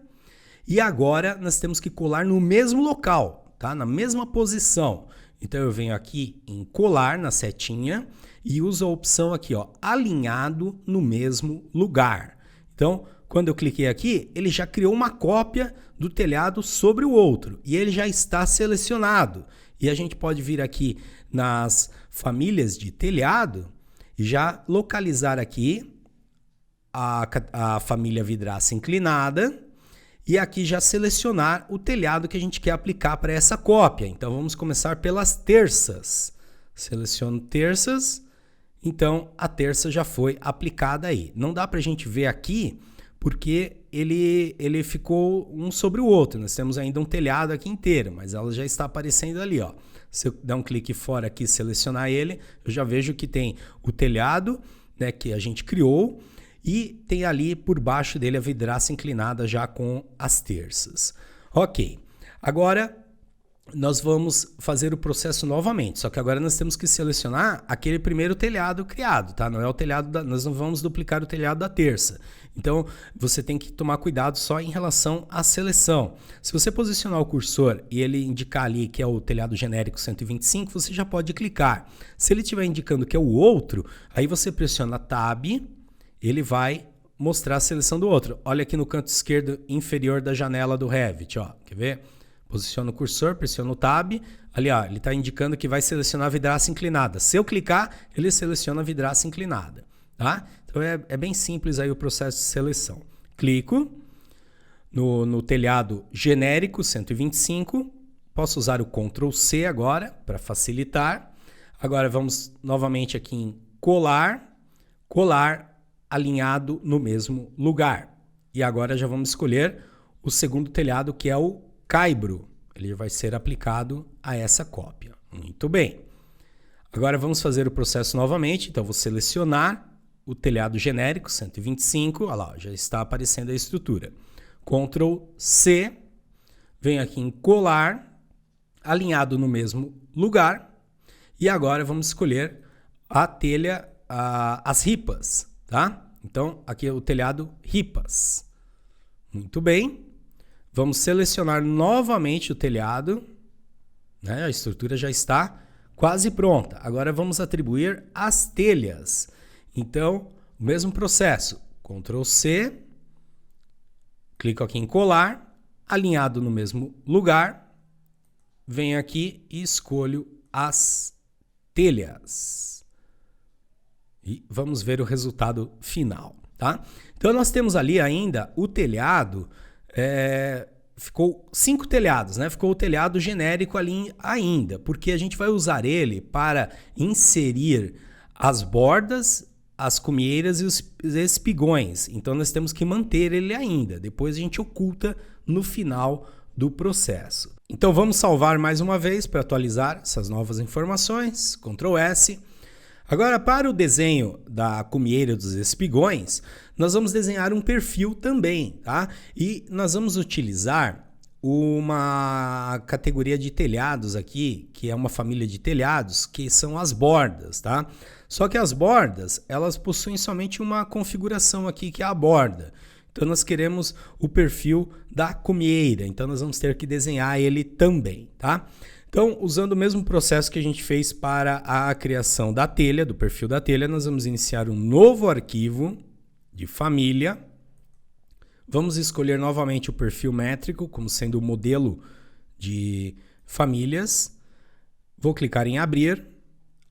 E agora, nós temos que colar no mesmo local, tá? Na mesma posição. Então, eu venho aqui em colar, na setinha, e uso a opção aqui, ó, alinhado no mesmo lugar. Então, quando eu cliquei aqui, ele já criou uma cópia do telhado sobre o outro e ele já está selecionado. E a gente pode vir aqui nas famílias de telhado e já localizar aqui a família vidraça inclinada e aqui já selecionar o telhado que a gente quer aplicar para essa cópia. Então vamos começar pelas terças. Seleciono terças, então a terça já foi aplicada aí. Não dá para a gente ver aqui porque ele ficou um sobre o outro. Nós temos ainda um telhado aqui inteiro, mas ela já está aparecendo ali, ó. Se eu der um clique fora aqui e selecionar ele, eu já vejo que tem o telhado, né, que a gente criou, e tem ali por baixo dele a vidraça inclinada já com as terças. Ok, agora nós vamos fazer o processo novamente, só que agora nós temos que selecionar aquele primeiro telhado criado, tá? Não é o telhado nós não vamos duplicar o telhado da terça. Então, você tem que tomar cuidado só em relação à seleção. Se você posicionar o cursor e ele indicar ali que é o telhado genérico 125, você já pode clicar. Se ele estiver indicando que é o outro, aí você pressiona Tab, ele vai mostrar a seleção do outro. Olha aqui no canto esquerdo inferior da janela do Revit, ó. Quer ver? Posiciono o cursor, pressiono o Tab, ali ó, ele está indicando que vai selecionar a vidraça inclinada. Se eu clicar, ele seleciona a vidraça inclinada, tá? Então é bem simples aí o processo de seleção. Clico no telhado genérico 125, posso usar o Ctrl C agora para facilitar. Agora vamos novamente aqui em colar, alinhado no mesmo lugar. E agora já vamos escolher o segundo telhado que é o caibro, ele vai ser aplicado a essa cópia. Muito bem. Agora vamos fazer o processo novamente. Então vou selecionar o telhado genérico 125, olha lá, já está aparecendo a estrutura. Ctrl C, venho aqui em colar, alinhado no mesmo lugar. E agora vamos escolher a telha, as ripas, tá? Então aqui é o telhado ripas. Muito bem. Vamos selecionar novamente o telhado, né? A estrutura já está quase pronta. Agora vamos atribuir as telhas. Então, o mesmo processo. Ctrl C, clico aqui em colar, alinhado no mesmo lugar, venho aqui e escolho as telhas. E vamos ver o resultado final, tá? Então nós temos ali ainda o telhado. Ficou 5 telhados, né? Ficou o telhado genérico ali ainda, porque a gente vai usar ele para inserir as bordas, as cumeeiras e os espigões. Então nós temos que manter ele ainda. Depois a gente oculta no final do processo. Então vamos salvar mais uma vez para atualizar essas novas informações. Ctrl S. Agora, para o desenho da cumieira dos espigões, nós vamos desenhar um perfil também, tá? E nós vamos utilizar uma categoria de telhados aqui, que é uma família de telhados, que são as bordas, tá? Só que as bordas, elas possuem somente uma configuração aqui, que é a borda. Então, nós queremos o perfil da cumieira, então nós vamos ter que desenhar ele também, tá? Então, usando o mesmo processo que a gente fez para a criação da telha, do perfil da telha, nós vamos iniciar um novo arquivo de família. Vamos escolher novamente o perfil métrico como sendo o modelo de famílias. Vou clicar em abrir.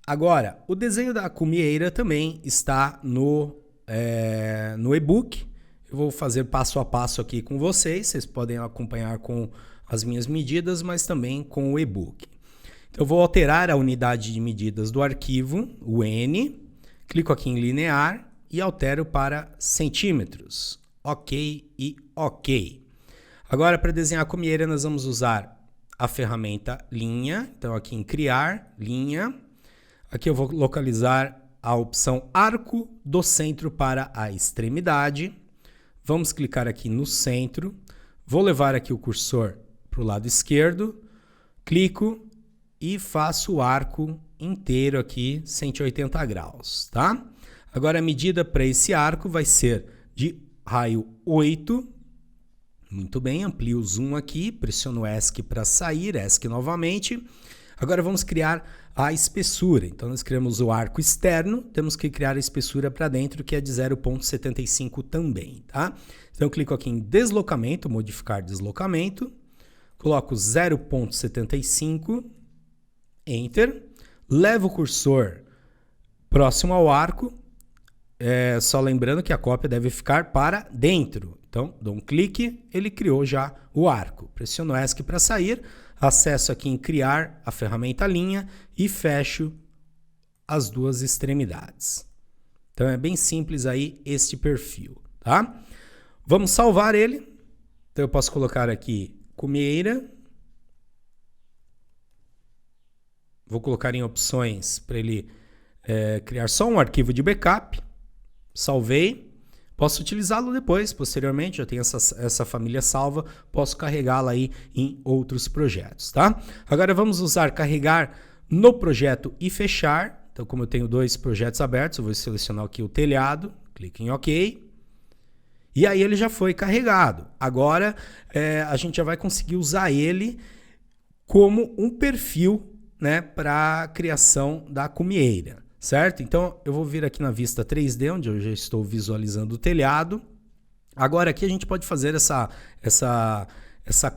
Agora, o desenho da cumieira também está no e-book. Eu vou fazer passo a passo aqui com vocês. Vocês podem acompanhar com as minhas medidas, mas também com o e-book. Então, eu vou alterar a unidade de medidas do arquivo, o N. Clico aqui em linear e altero para centímetros. OK e OK. Agora, para desenhar a cumieira, nós vamos usar a ferramenta linha. Então, aqui em criar, linha. Aqui eu vou localizar a opção arco do centro para a extremidade. Vamos clicar aqui no centro. Vou levar aqui o cursor para o lado esquerdo. Clico e faço o arco inteiro aqui, 180 graus, tá? Agora a medida para esse arco vai ser de raio 8. Muito bem, amplio o zoom aqui, pressiono ESC para sair, ESC novamente. Agora vamos criar a espessura. Então nós criamos o arco externo, temos que criar a espessura para dentro, que é de 0,75 também, tá? Então eu clico aqui em deslocamento, modificar deslocamento, coloco 0,75, Enter, levo o cursor próximo ao arco, só lembrando que a cópia deve ficar para dentro. Então, dou um clique, ele criou já o arco. Pressiono ESC para sair, acesso aqui em criar a ferramenta linha e fecho as duas extremidades. Então, é bem simples aí este perfil, tá? Vamos salvar ele. Então, eu posso colocar aqui cumieira. Vou colocar em opções para ele criar só um arquivo de backup. Salvei. Posso utilizá-lo depois, posteriormente, já tenho essa família salva, posso carregá-la aí em outros projetos, tá? Agora vamos usar carregar no projeto e fechar. Então, como eu tenho dois projetos abertos, eu vou selecionar aqui o telhado, clique em OK. E aí ele já foi carregado. Agora a gente já vai conseguir usar ele como um perfil, né, para a criação da cumieira. Certo? Então, eu vou vir aqui na vista 3D, onde eu já estou visualizando o telhado. Agora, aqui a gente pode fazer essa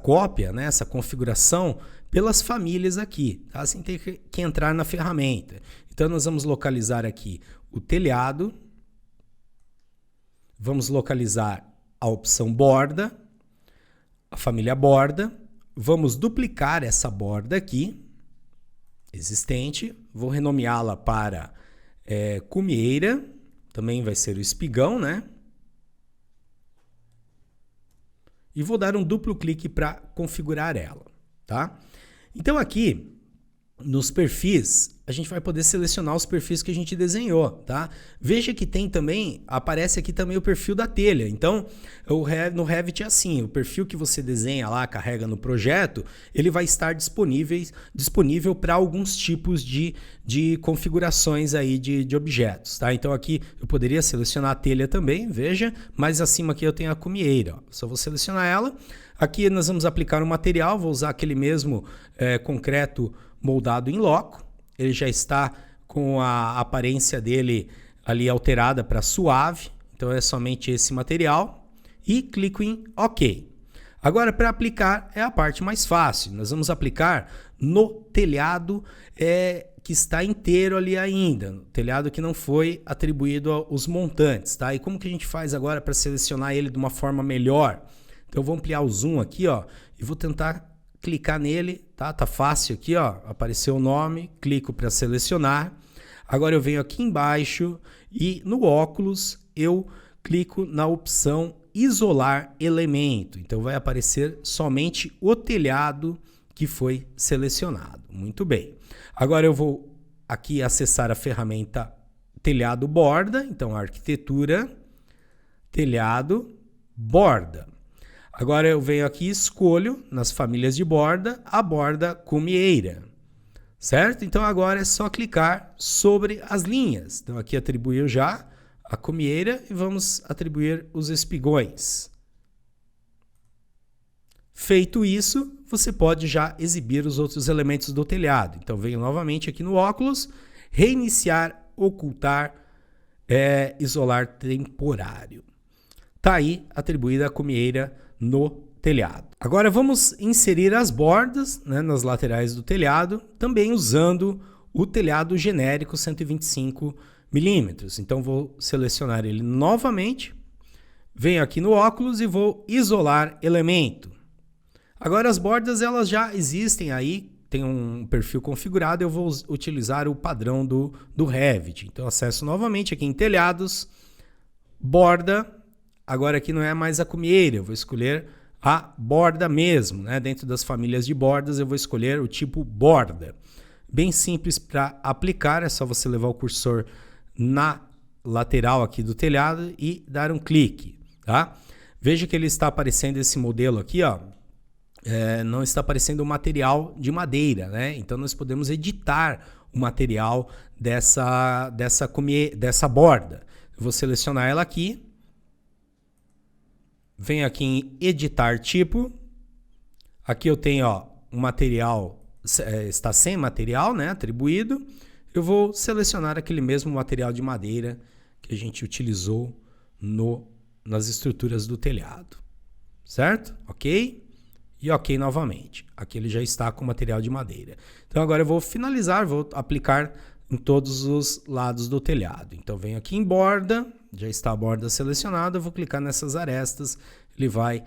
cópia, né? Essa configuração pelas famílias aqui, tá? Sem ter que entrar na ferramenta. Então, nós vamos localizar aqui o telhado. Vamos localizar a opção borda, a família borda. Vamos duplicar essa borda aqui, existente. Vou renomeá-la para cumieira, também vai ser o espigão, né? E vou dar um duplo clique para configurar ela, tá? Então aqui, nos perfis, a gente vai poder selecionar os perfis que a gente desenhou, tá? Veja que tem também, aparece aqui também o perfil da telha. Então, no Revit é assim, o perfil que você desenha lá, carrega no projeto, ele vai estar disponível para alguns tipos de configurações aí de objetos, tá? Então aqui eu poderia selecionar a telha também, veja, mas acima aqui eu tenho a cumieira, ó. Só vou selecionar ela. Aqui nós vamos aplicar um material, vou usar aquele mesmo concreto moldado em loco. Ele já está com a aparência dele ali alterada para suave, então é somente esse material. E clico em OK. Agora, para aplicar é a parte mais fácil. Nós vamos aplicar no telhado que está inteiro ali ainda, no telhado que não foi atribuído aos montantes, tá? E como que a gente faz agora para selecionar ele de uma forma melhor? Então eu vou ampliar o zoom aqui, ó, e vou tentar clicar nele, tá? Tá fácil aqui, ó, apareceu o nome, clico para selecionar. Agora eu venho aqui embaixo e no óculos eu clico na opção isolar elemento. Então vai aparecer somente o telhado que foi selecionado. Muito bem. Agora eu vou aqui acessar a ferramenta telhado borda, então arquitetura, telhado, borda. Agora eu venho aqui e escolho nas famílias de borda a borda cumieira, certo? Então agora é só clicar sobre as linhas. Então aqui atribuiu já a cumieira e vamos atribuir os espigões. Feito isso, você pode já exibir os outros elementos do telhado. Então venho novamente aqui no óculos, reiniciar, ocultar, isolar temporário. Está aí atribuída a cumieira no telhado. Agora vamos inserir as bordas, né, nas laterais do telhado, também usando o telhado genérico 125 milímetros. Então vou selecionar ele novamente, venho aqui no óculos e vou isolar elemento. Agora as bordas elas já existem aí, tem um perfil configurado, eu vou utilizar o padrão do Revit. Então acesso novamente aqui em telhados, borda. Agora aqui não é mais a cumieira, eu vou escolher a borda mesmo, né? Dentro das famílias de bordas eu vou escolher o tipo borda. Bem simples para aplicar, é só você levar o cursor na lateral aqui do telhado e dar um clique, tá? Veja que ele está aparecendo esse modelo aqui, ó. Não está aparecendo o material de madeira, né? Então nós podemos editar o material dessa borda. Eu vou selecionar ela aqui. Venho aqui em editar tipo, aqui eu tenho um material, está sem material, né, atribuído, eu vou selecionar aquele mesmo material de madeira que a gente utilizou nas estruturas do telhado, certo? Ok? E ok novamente, aqui ele já está com material de madeira. Então agora eu vou finalizar, vou aplicar em todos os lados do telhado. Então venho aqui em borda, já está a borda selecionada, eu vou clicar nessas arestas, ele vai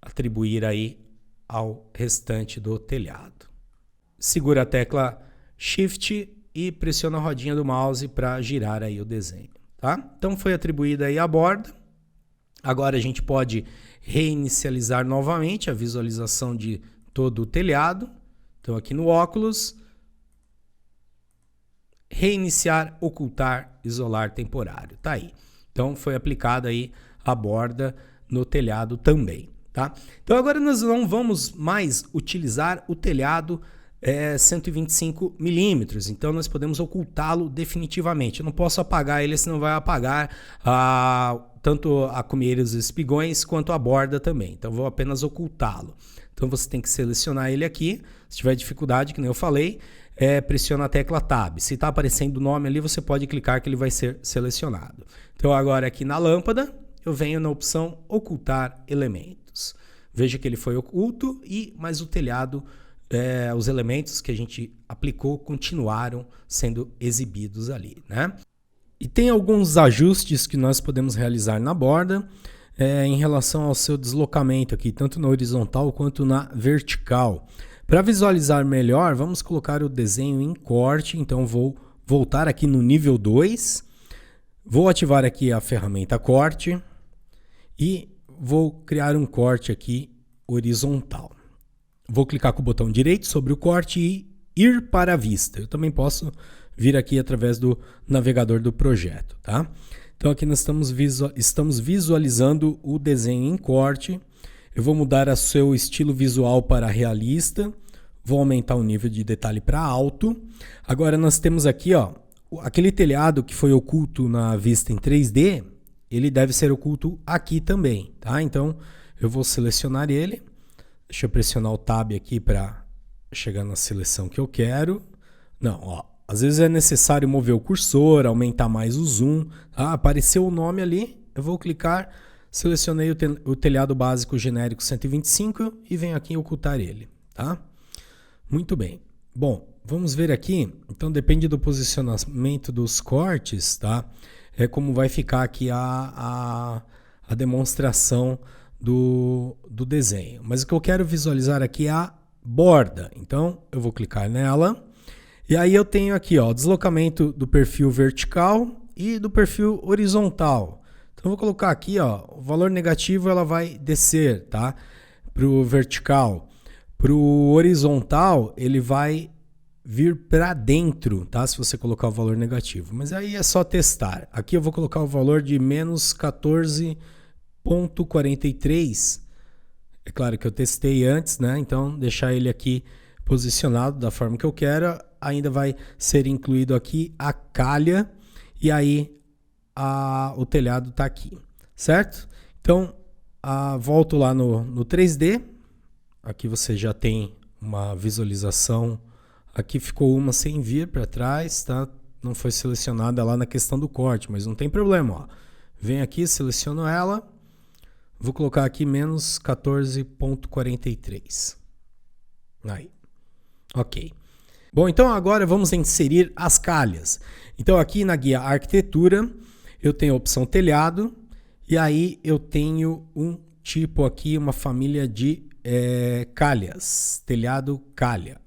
atribuir aí ao restante do telhado. Segura a tecla Shift e pressiona a rodinha do mouse para girar aí o desenho, tá? Então foi atribuída aí a borda. Agora a gente pode reinicializar novamente a visualização de todo o telhado. Então aqui no óculos, reiniciar, ocultar, isolar temporário. Tá aí. Então foi aplicada aí a borda no telhado também, tá? Então agora nós não vamos mais utilizar o telhado 125 milímetros. Então nós podemos ocultá-lo definitivamente. Eu não posso apagar ele, senão vai apagar tanto a cumieira e os espigões quanto a borda também. Então vou apenas ocultá-lo. Então você tem que selecionar ele aqui. Se tiver dificuldade, que nem eu falei, pressiona a tecla Tab. Se está aparecendo o nome ali, você pode clicar que ele vai ser selecionado. Então agora aqui na lâmpada, eu venho na opção Ocultar Elementos. Veja que ele foi oculto, mas o telhado, os elementos que a gente aplicou continuaram sendo exibidos ali, né? E tem alguns ajustes que nós podemos realizar na borda em relação ao seu deslocamento aqui, tanto na horizontal quanto na vertical. Para visualizar melhor, vamos colocar o desenho em corte. Então vou voltar aqui no nível 2, vou ativar aqui a ferramenta corte e vou criar um corte aqui horizontal. Vou clicar com o botão direito sobre o corte e ir para a vista. Eu também posso vir aqui através do navegador do projeto, tá? Então aqui nós estamos visualizando o desenho em corte. Eu vou mudar o seu estilo visual para realista. Vou aumentar o nível de detalhe para alto. Agora nós temos aqui, aquele telhado que foi oculto na vista em 3D, ele deve ser oculto aqui também, tá? Então eu vou selecionar ele. Deixa eu pressionar o Tab aqui para chegar na seleção que eu quero. Não, às vezes é necessário mover o cursor, aumentar mais o zoom. Tá? Apareceu o nome ali, eu vou clicar, selecionei o telhado básico genérico 125 e venho aqui ocultar ele, tá? Muito bem. Bom, vamos ver aqui. Então depende do posicionamento dos cortes, tá? Como vai ficar aqui a demonstração do desenho. Mas o que eu quero visualizar aqui é a borda. Então eu vou clicar nela. E aí eu tenho aqui o deslocamento do perfil vertical e do perfil horizontal. Então eu vou colocar aqui, o valor negativo ela vai descer, tá? Para o vertical. Para o horizontal ele vai vir para dentro, tá? Se você colocar o valor negativo. Mas aí é só testar. Aqui eu vou colocar o valor de menos 14,43. É claro que eu testei antes, né? Então deixar ele aqui posicionado da forma que eu quero. Ainda vai ser incluído aqui a calha e aí o telhado está aqui, certo? Então volto lá no 3D, Aqui você já tem uma visualização. Aqui ficou uma sem vir para trás, tá? Não foi selecionada lá na questão do corte, mas não tem problema, ó. Vem aqui, seleciono ela. Vou colocar aqui menos 14,43. Aí. Ok. Bom, então agora vamos inserir as calhas. Então aqui na guia arquitetura, eu tenho a opção telhado. E aí eu tenho um tipo aqui, uma família de calhas. Telhado calha.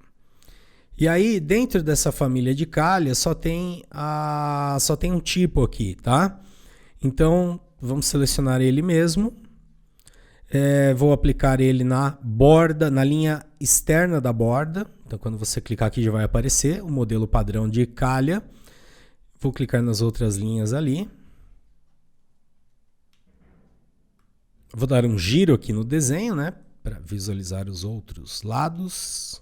E aí dentro dessa família de calhas só tem um tipo aqui, tá? Então vamos selecionar ele mesmo. Vou aplicar ele na borda, na linha externa da borda. Então quando você clicar aqui já vai aparecer o modelo padrão de calha. Vou clicar nas outras linhas ali. Vou dar um giro aqui no desenho, né? Para visualizar os outros lados.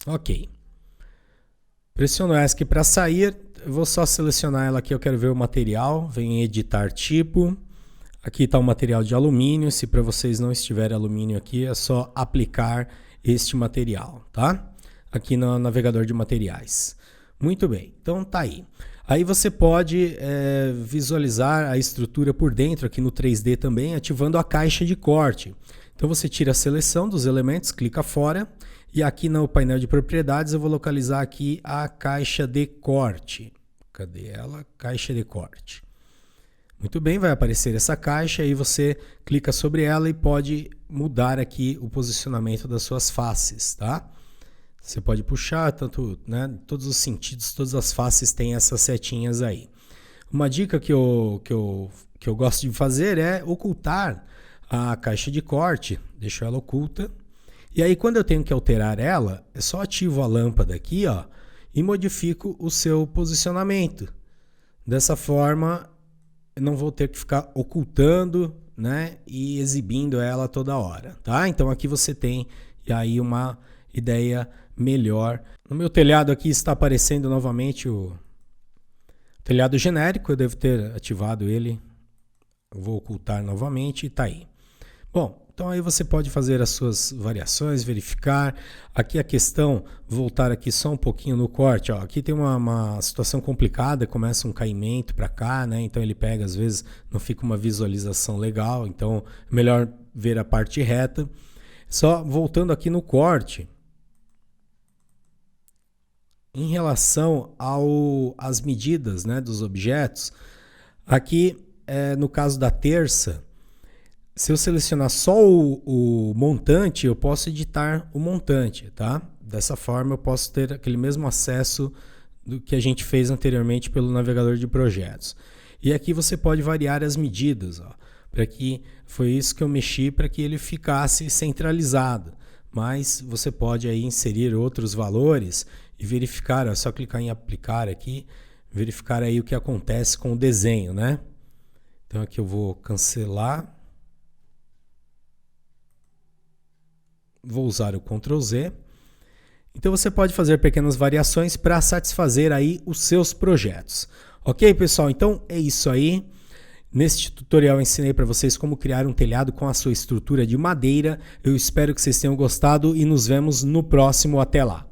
Ok. Pressiono ESC para sair. Eu vou só selecionar ela aqui, eu quero ver o material. Venho em editar tipo. Aqui está o material de alumínio. Se para vocês não estiver alumínio aqui, é só aplicar este material, tá? Aqui no navegador de materiais. Muito bem, então tá aí. Aí você pode visualizar a estrutura por dentro aqui no 3D também, ativando a caixa de corte. Então você tira a seleção dos elementos, clica fora. E aqui no painel de propriedades eu vou localizar aqui a caixa de corte. Cadê ela? Caixa de corte. Muito bem, vai aparecer essa caixa, aí você clica sobre ela e pode mudar aqui o posicionamento das suas faces, tá? Você pode puxar, tanto, né, todos os sentidos, todas as faces têm essas setinhas aí. Uma dica que eu gosto de fazer é ocultar a caixa de corte, deixo ela oculta. E aí quando eu tenho que alterar ela, eu só ativo a lâmpada aqui, ó, e modifico o seu posicionamento. Dessa forma, eu não vou ter que ficar ocultando, né, e exibindo ela toda hora, tá? Então aqui você tem aí uma ideia melhor. No meu telhado aqui está aparecendo novamente o telhado genérico, eu devo ter ativado ele. Eu vou ocultar novamente e tá aí. Bom, então aí você pode fazer as suas variações, verificar. Aqui a questão, voltar aqui só um pouquinho no corte. Ó, aqui tem uma situação complicada, começa um caimento para cá, né? Então ele pega, às vezes não fica uma visualização legal, então é melhor ver a parte reta. Só voltando aqui no corte, em relação às medidas, né, dos objetos, aqui no caso da terça, se eu selecionar só o montante, eu posso editar o montante, tá? Dessa forma eu posso ter aquele mesmo acesso do que a gente fez anteriormente pelo navegador de projetos. E aqui você pode variar as medidas, ó, para que foi isso que eu mexi para que ele ficasse centralizado. Mas você pode aí inserir outros valores e verificar, é só clicar em aplicar aqui, verificar aí o que acontece com o desenho, né? Então aqui eu vou cancelar. Vou usar o Ctrl Z. Então você pode fazer pequenas variações para satisfazer aí os seus projetos. Ok, pessoal? Então é isso aí. Neste tutorial eu ensinei para vocês como criar um telhado com a sua estrutura de madeira. Eu espero que vocês tenham gostado e nos vemos no próximo. Até lá!